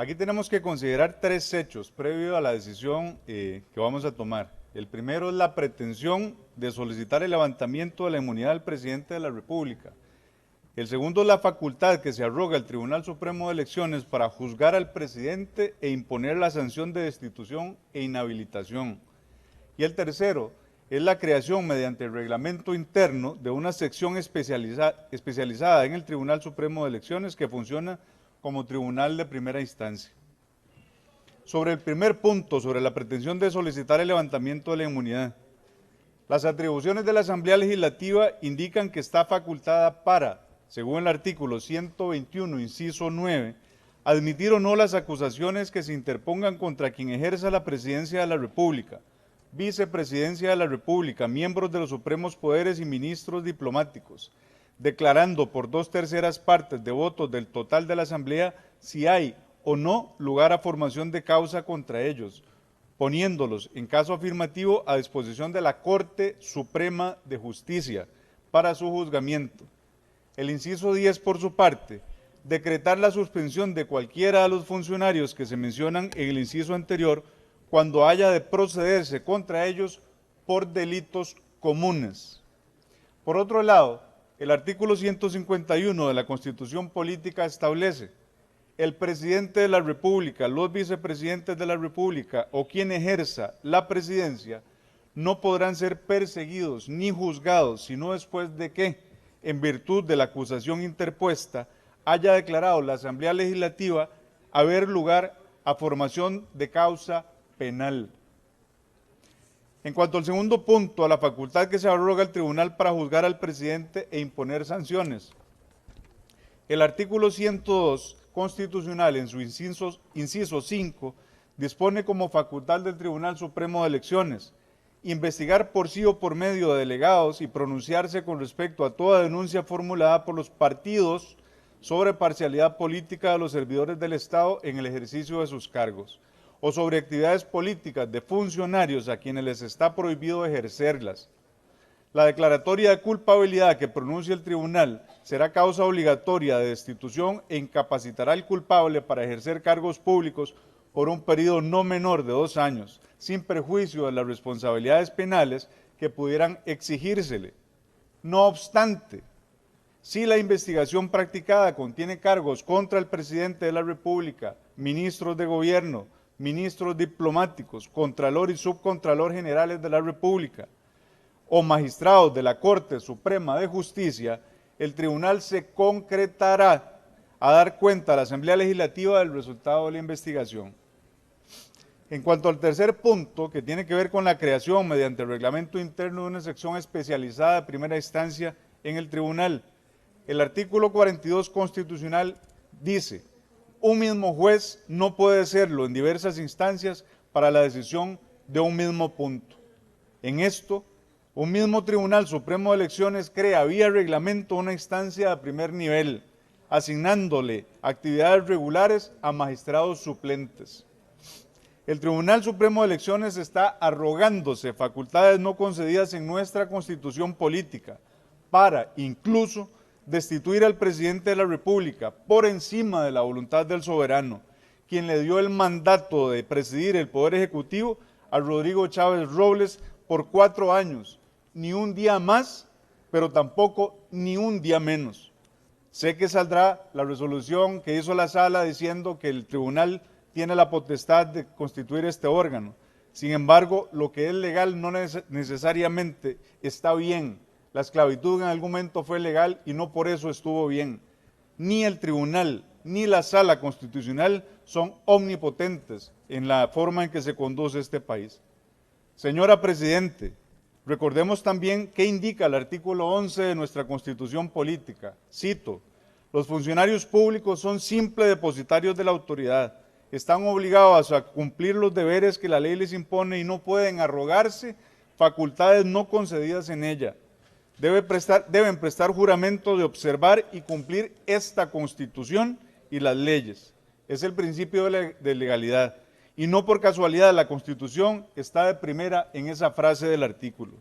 Aquí tenemos que considerar tres hechos previo a la decisión que vamos a tomar. El primero es la pretensión de solicitar el levantamiento de la inmunidad del presidente de la República. El segundo es la facultad que se arroga el Tribunal Supremo de Elecciones para juzgar al presidente e imponer la sanción de destitución e inhabilitación. Y el tercero es la creación mediante el reglamento interno de una sección especializada en el Tribunal Supremo de Elecciones que funciona como tribunal de primera instancia. Sobre el primer punto, sobre la pretensión de solicitar el levantamiento de la inmunidad, las atribuciones de la Asamblea Legislativa indican que está facultada para, según el artículo 121, inciso 9, admitir o no las acusaciones que se interpongan contra quien ejerza la presidencia de la República, vicepresidencia de la República, miembros de los supremos poderes y ministros diplomáticos, declarando por 2/3 partes de votos del total de la Asamblea si hay o no lugar a formación de causa contra ellos, poniéndolos, en caso afirmativo, a disposición de la Corte Suprema de Justicia para su juzgamiento. El inciso 10, por su parte, decretar la suspensión de cualquiera de los funcionarios que se mencionan en el inciso anterior cuando haya de procederse contra ellos por delitos comunes. Por otro lado, el artículo 151 de la Constitución Política establece: el presidente de la República, los vicepresidentes de la República o quien ejerza la presidencia no podrán ser perseguidos ni juzgados, sino después de que, en virtud de la acusación interpuesta, haya declarado la Asamblea Legislativa haber lugar a formación de causa penal. En cuanto al segundo punto, a la facultad que se arroga el tribunal para juzgar al presidente e imponer sanciones, el artículo 102 constitucional, en su inciso 5, dispone como facultad del Tribunal Supremo de Elecciones investigar por sí o por medio de delegados y pronunciarse con respecto a toda denuncia formulada por los partidos sobre parcialidad política de los servidores del Estado en el ejercicio de sus cargos, o sobre actividades políticas de funcionarios a quienes les está prohibido ejercerlas. La declaratoria de culpabilidad que pronuncie el tribunal será causa obligatoria de destitución e incapacitará al culpable para ejercer cargos públicos por un periodo no menor de 2 años, sin perjuicio de las responsabilidades penales que pudieran exigírsele. No obstante, si la investigación practicada contiene cargos contra el presidente de la República, ministros de gobierno, ministros diplomáticos, contralor y subcontralor generales de la República o magistrados de la Corte Suprema de Justicia, el tribunal se concretará a dar cuenta a la Asamblea Legislativa del resultado de la investigación. En cuanto al tercer punto, que tiene que ver con la creación mediante el reglamento interno de una sección especializada de primera instancia en el tribunal, el artículo 42 constitucional dice: un mismo juez no puede serlo en diversas instancias para la decisión de un mismo punto. En esto, un mismo Tribunal Supremo de Elecciones crea vía reglamento una instancia de primer nivel, asignándole actividades regulares a magistrados suplentes. El Tribunal Supremo de Elecciones está arrogándose facultades no concedidas en nuestra Constitución política para, incluso, destituir al presidente de la República por encima de la voluntad del soberano, quien le dio el mandato de presidir el Poder Ejecutivo a Rodrigo Chávez Robles por 4 años, ni un día más, pero tampoco ni un día menos. Sé que saldrá la resolución que hizo la sala diciendo que el tribunal tiene la potestad de constituir este órgano. Sin embargo, lo que es legal no necesariamente está bien. La esclavitud en algún momento fue legal y no por eso estuvo bien. Ni el tribunal ni la sala constitucional son omnipotentes en la forma en que se conduce este país. Señora Presidente, recordemos también qué indica el artículo 11 de nuestra Constitución política. Cito: los funcionarios públicos son simples depositarios de la autoridad. Están obligados a cumplir los deberes que la ley les impone y no pueden arrogarse facultades no concedidas en ella. Deben prestar juramento de observar y cumplir esta Constitución y las leyes. Es el principio de legalidad. Y no por casualidad la Constitución está de primera en esa frase del artículo.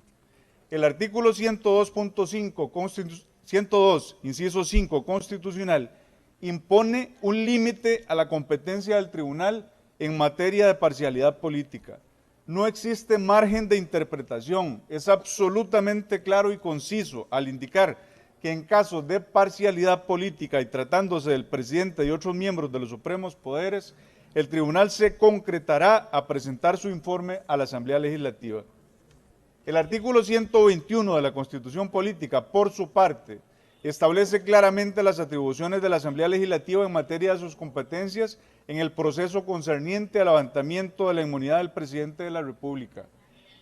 El artículo 102, inciso 5 constitucional, impone un límite a la competencia del tribunal en materia de parcialidad política. No existe margen de interpretación, es absolutamente claro y conciso al indicar que en caso de parcialidad política y tratándose del presidente y otros miembros de los supremos poderes, el tribunal se concretará a presentar su informe a la Asamblea Legislativa. El artículo 121 de la Constitución Política, por su parte, establece claramente las atribuciones de la Asamblea Legislativa en materia de sus competencias en el proceso concerniente al levantamiento de la inmunidad del presidente de la República.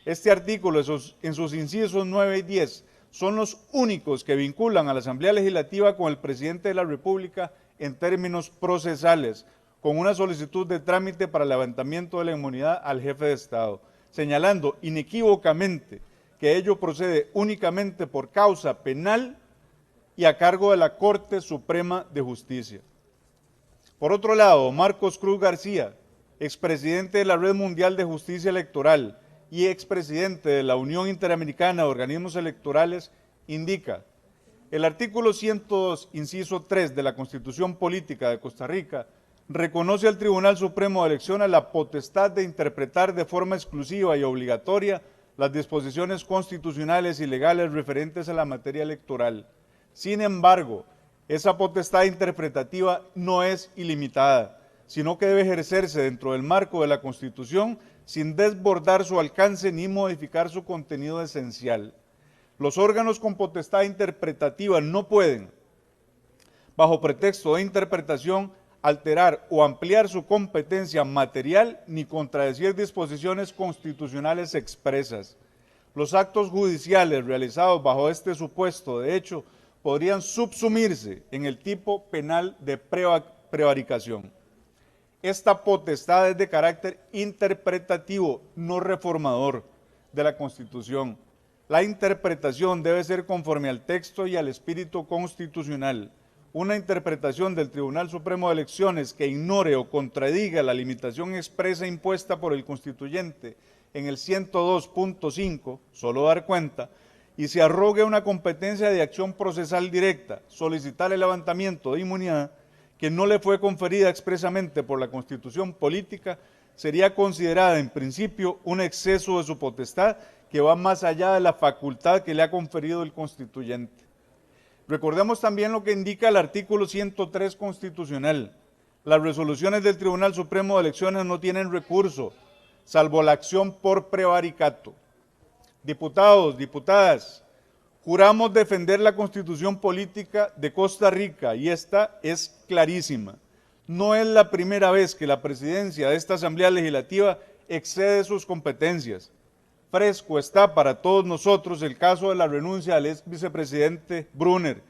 Este artículo, en sus incisos 9 y 10, son los únicos que vinculan a la Asamblea Legislativa con el presidente de la República en términos procesales, con una solicitud de trámite para el levantamiento de la inmunidad al jefe de Estado, señalando inequívocamente que ello procede únicamente por causa penal y a cargo de la Corte Suprema de Justicia. Por otro lado, Marcos Cruz García, expresidente de la Red Mundial de Justicia Electoral y expresidente de la Unión Interamericana de Organismos Electorales, indica: el artículo 102, inciso 3 de la Constitución Política de Costa Rica reconoce al Tribunal Supremo de Elecciones la potestad de interpretar de forma exclusiva y obligatoria las disposiciones constitucionales y legales referentes a la materia electoral. Sin embargo, esa potestad interpretativa no es ilimitada, sino que debe ejercerse dentro del marco de la Constitución sin desbordar su alcance ni modificar su contenido esencial. Los órganos con potestad interpretativa no pueden, bajo pretexto de interpretación, alterar o ampliar su competencia material ni contradecir disposiciones constitucionales expresas. Los actos judiciales realizados bajo este supuesto de hecho podrían subsumirse en el tipo penal de prevaricación. Esta potestad es de carácter interpretativo, no reformador de la Constitución. La interpretación debe ser conforme al texto y al espíritu constitucional. Una interpretación del Tribunal Supremo de Elecciones que ignore o contradiga la limitación expresa impuesta por el constituyente en el 102.5, solo dar cuenta, y se arrogue una competencia de acción procesal directa, solicitar el levantamiento de inmunidad que no le fue conferida expresamente por la Constitución Política, sería considerada en principio un exceso de su potestad que va más allá de la facultad que le ha conferido el constituyente. Recordemos también lo que indica el artículo 103 constitucional. Las resoluciones del Tribunal Supremo de Elecciones no tienen recurso, salvo la acción por prevaricato. Diputados, diputadas, juramos defender la Constitución Política de Costa Rica y esta es clarísima. No es la primera vez que la presidencia de esta Asamblea Legislativa excede sus competencias. Fresco está para todos nosotros el caso de la renuncia del ex vicepresidente Brunner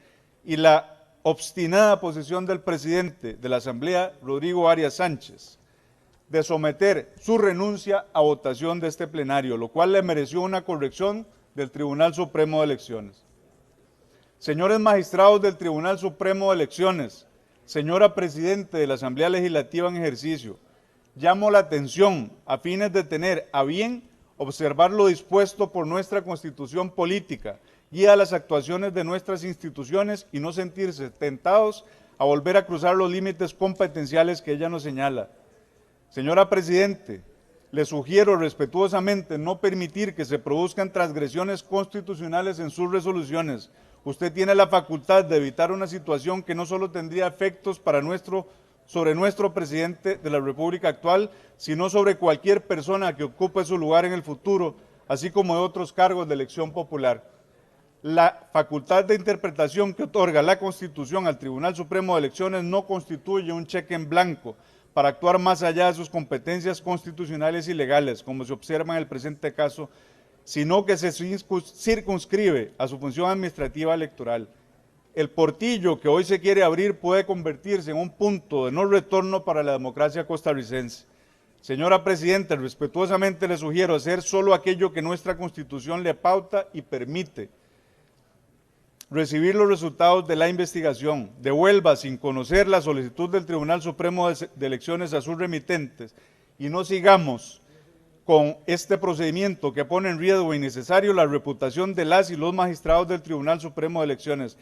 y la obstinada posición del presidente de la Asamblea, Rodrigo Arias Sánchez, de someter su renuncia a votación de este plenario, lo cual le mereció una corrección del Tribunal Supremo de Elecciones. Señores magistrados del Tribunal Supremo de Elecciones, señora Presidente de la Asamblea Legislativa en ejercicio, llamo la atención a fines de tener a bien observar lo dispuesto por nuestra Constitución Política, guía las actuaciones de nuestras instituciones y no sentirse tentados a volver a cruzar los límites competenciales que ella nos señala. Señora Presidente, le sugiero respetuosamente no permitir que se produzcan transgresiones constitucionales en sus resoluciones. Usted tiene la facultad de evitar una situación que no solo tendría efectos sobre nuestro presidente de la República actual, sino sobre cualquier persona que ocupe su lugar en el futuro, así como de otros cargos de elección popular. La facultad de interpretación que otorga la Constitución al Tribunal Supremo de Elecciones no constituye un cheque en blanco para actuar más allá de sus competencias constitucionales y legales, como se observa en el presente caso, sino que se circunscribe a su función administrativa electoral. El portillo que hoy se quiere abrir puede convertirse en un punto de no retorno para la democracia costarricense. Señora Presidenta, respetuosamente le sugiero hacer solo aquello que nuestra Constitución le pauta y permite. Recibir los resultados de la investigación, devuelva sin conocer la solicitud del Tribunal Supremo de Elecciones a sus remitentes y no sigamos con este procedimiento que pone en riesgo innecesario la reputación de las y los magistrados del Tribunal Supremo de Elecciones.